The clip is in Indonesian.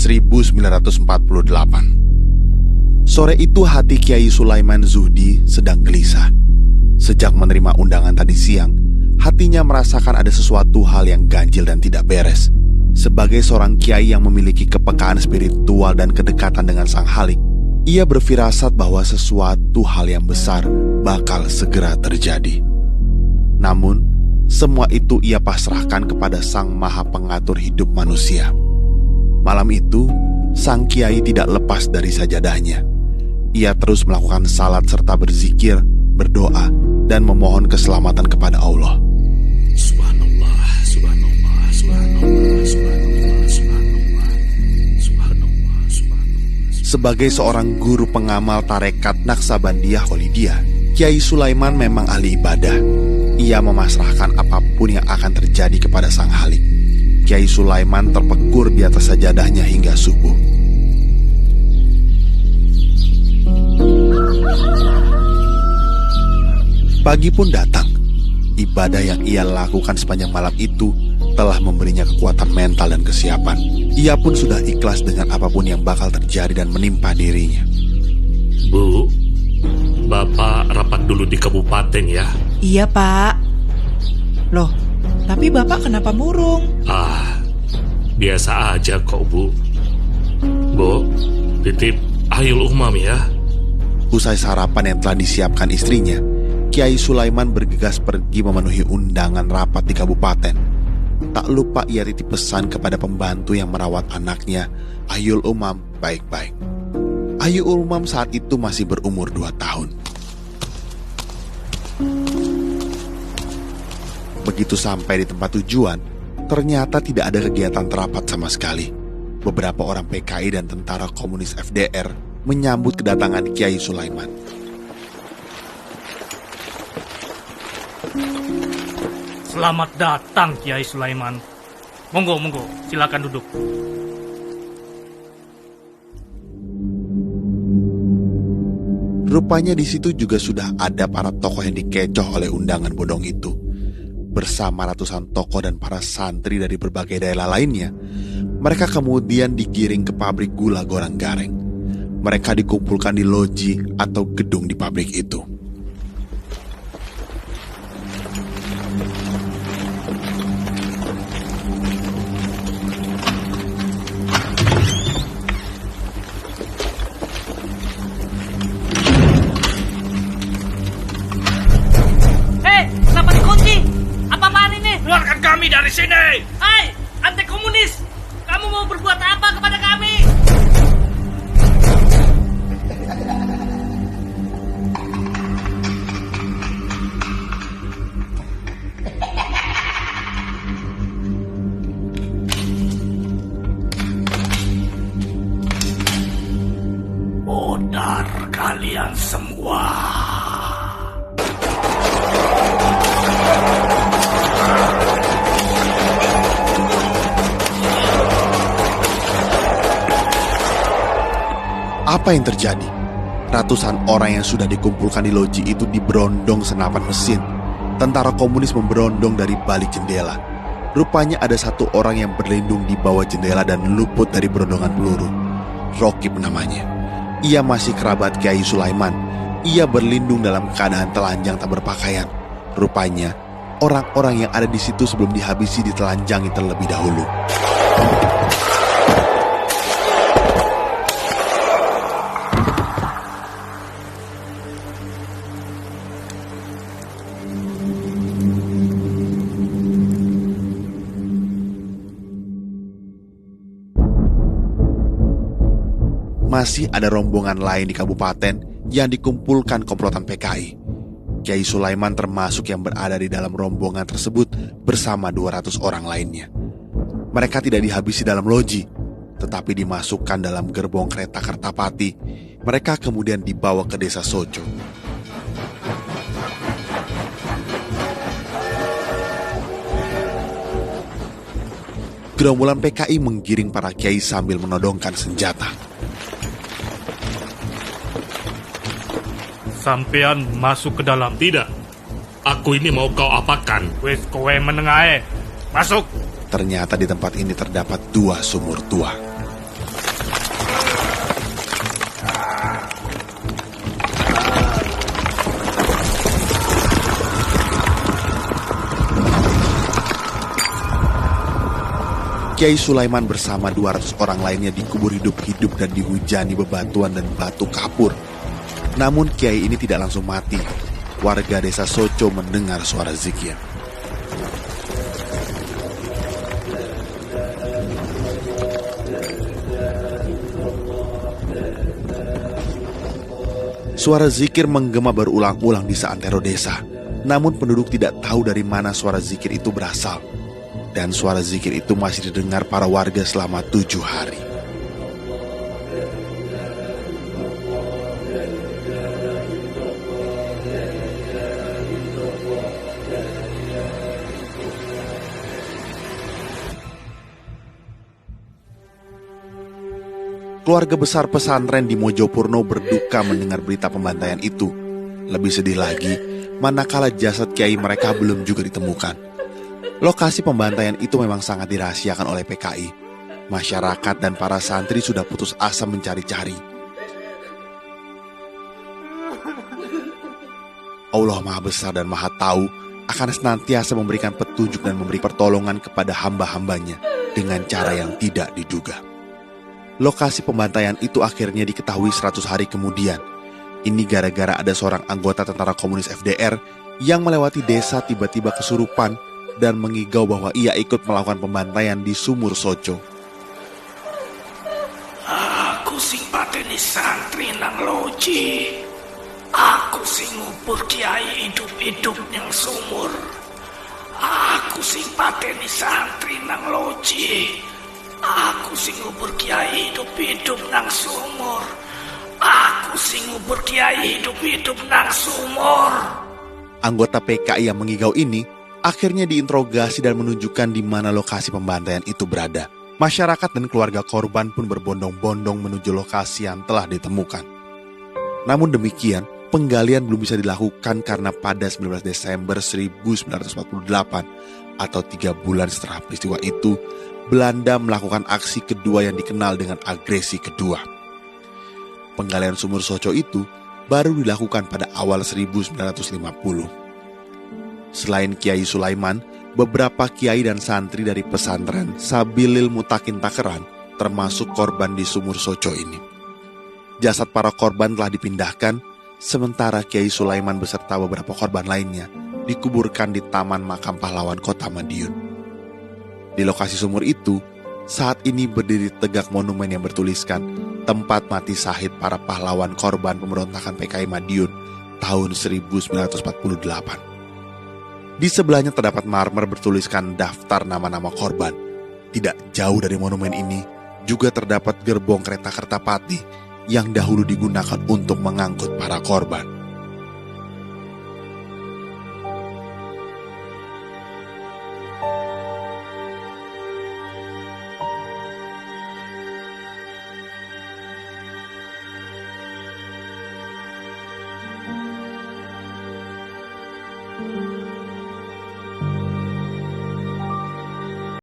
1948. Sore itu hati Kiai Sulaiman Zuhdi sedang gelisah. Sejak menerima undangan tadi siang, hatinya merasakan ada sesuatu hal yang ganjil dan tidak beres. Sebagai seorang kiai yang memiliki kepekaan spiritual dan kedekatan dengan Sang Halik, ia berfirasat bahwa sesuatu hal yang besar bakal segera terjadi. Namun, semua itu ia pasrahkan kepada Sang Maha Pengatur hidup manusia. Malam itu, sang kiai tidak lepas dari sajadahnya. Ia terus melakukan salat serta berzikir, berdoa, dan memohon keselamatan kepada Allah. Subhanallah, subhanallah, subhanallah, subhanallah, subhanallah, subhanallah, subhanallah. Sebagai seorang guru pengamal tarekat Naksabandiyah Kholidiyah, Kiai Sulaiman memang ahli ibadah. Ia memasrahkan apapun yang akan terjadi kepada Sang Halik. Kiai Sulaiman terpekur di atas sajadahnya hingga subuh. Pagi pun datang. Ibadah yang ia lakukan sepanjang malam itu telah memberinya kekuatan mental dan kesiapan. Ia pun sudah ikhlas dengan apapun yang bakal terjadi dan menimpa dirinya. Bu, Bapak rapat dulu di kabupaten ya. Iya, Pak. Loh, tapi Bapak kenapa murung? Biasa aja kok, Bu. Bu, titip Ayul Umam ya. Usai sarapan yang telah disiapkan istrinya, Kiai Sulaiman bergegas pergi memenuhi undangan rapat di kabupaten. Tak lupa ia titip pesan kepada pembantu yang merawat anaknya, Ayul Umam, baik-baik. Ayul Umam saat itu masih berumur 2 tahun. Begitu sampai di tempat tujuan, ternyata tidak ada kegiatan terapat sama sekali. Beberapa orang PKI dan tentara komunis FDR menyambut kedatangan Kiai Sulaiman. Selamat datang Kiai Sulaiman. Monggo, silakan duduk. Rupanya di situ juga sudah ada para tokoh yang dikecoh oleh undangan bodong itu. Bersama ratusan tokoh dan para santri dari berbagai daerah lainnya, mereka kemudian digiring ke pabrik gula Gorang Gareng. Mereka dikumpulkan di loji atau gedung di pabrik itu. Keluarkan kami dari sini! Hai, anti komunis! Kamu mau berbuat apa kepada kami? Bodar kalian semua. Apa yang terjadi? Ratusan orang yang sudah dikumpulkan di loji itu diberondong senapan mesin. Tentara komunis memberondong dari balik jendela. Rupanya ada satu orang yang berlindung di bawah jendela dan luput dari berondongan peluru. Rokib namanya. Ia masih kerabat Kiai Sulaiman. Ia berlindung dalam keadaan telanjang tak berpakaian. Rupanya orang-orang yang ada di situ sebelum dihabisi ditelanjangi terlebih dahulu. Masih ada rombongan lain di kabupaten yang dikumpulkan komplotan PKI. Kiai Sulaiman termasuk yang berada di dalam rombongan tersebut bersama 200 orang lainnya. Mereka tidak dihabisi dalam loji, tetapi dimasukkan dalam gerbong kereta Kertapati. Mereka kemudian dibawa ke desa Sojo. Gerombolan PKI menggiring para kiai sambil menodongkan senjata. Sampean masuk ke dalam. Tidak, aku ini mau kau apakan? Wes kowe menengae. Masuk. Ternyata di tempat ini terdapat 2 sumur tua. Kiai Sulaiman bersama 200 orang lainnya dikubur hidup-hidup dan dihujani bebatuan dan batu kapur. Namun kiai ini tidak langsung mati. Warga desa Soco mendengar suara zikir. Suara zikir menggema berulang-ulang di seantero desa. Namun penduduk tidak tahu dari mana suara zikir itu berasal. Dan suara zikir itu masih didengar para warga selama 7 hari. Keluarga besar pesantren di Mojopurno berduka mendengar berita pembantaian itu. Lebih sedih lagi, manakala jasad kiai mereka belum juga ditemukan. Lokasi pembantaian itu memang sangat dirahasiakan oleh PKI. Masyarakat dan para santri sudah putus asa mencari-cari. Allah Maha Besar dan Maha Tahu akan senantiasa memberikan petunjuk dan memberi pertolongan kepada hamba-hambanya dengan cara yang tidak diduga. Lokasi pembantaian itu akhirnya diketahui 100 hari kemudian. Ini gara-gara ada seorang anggota tentara komunis FDR yang melewati desa tiba-tiba kesurupan dan mengigau bahwa ia ikut melakukan pembantaian di Sumur Soco. Aku sing pateni santri nang loji. Aku sing ngubur kiai hidup-hidup yang sumur. Aku sing pateni santri nang loji. Aku sing ngubur kiai hidup-hidup nang sumur. Aku sing ngubur kiai hidup-hidup nang sumur. Anggota PKI yang mengigau ini akhirnya diinterogasi dan menunjukkan di mana lokasi pembantaian itu berada. Masyarakat dan keluarga korban pun berbondong-bondong menuju lokasi yang telah ditemukan. Namun demikian, penggalian belum bisa dilakukan karena pada 19 Desember 1948 atau 3 bulan setelah peristiwa itu, Belanda melakukan aksi kedua yang dikenal dengan agresi kedua. Penggalian Sumur Soco itu baru dilakukan pada awal 1950. Selain Kiai Sulaiman, beberapa kiai dan santri dari pesantren Sabilil Mutakin Takeran termasuk korban di Sumur Soco ini. Jasad para korban telah dipindahkan, sementara Kiai Sulaiman beserta beberapa korban lainnya dikuburkan di Taman Makam Pahlawan Kota Madiun. Di lokasi sumur itu, saat ini berdiri tegak monumen yang bertuliskan tempat mati syahid para pahlawan korban pemberontakan PKI Madiun tahun 1948. Di sebelahnya terdapat marmer bertuliskan daftar nama-nama korban. Tidak jauh dari monumen ini juga terdapat gerbong kereta Kertapati yang dahulu digunakan untuk mengangkut para korban.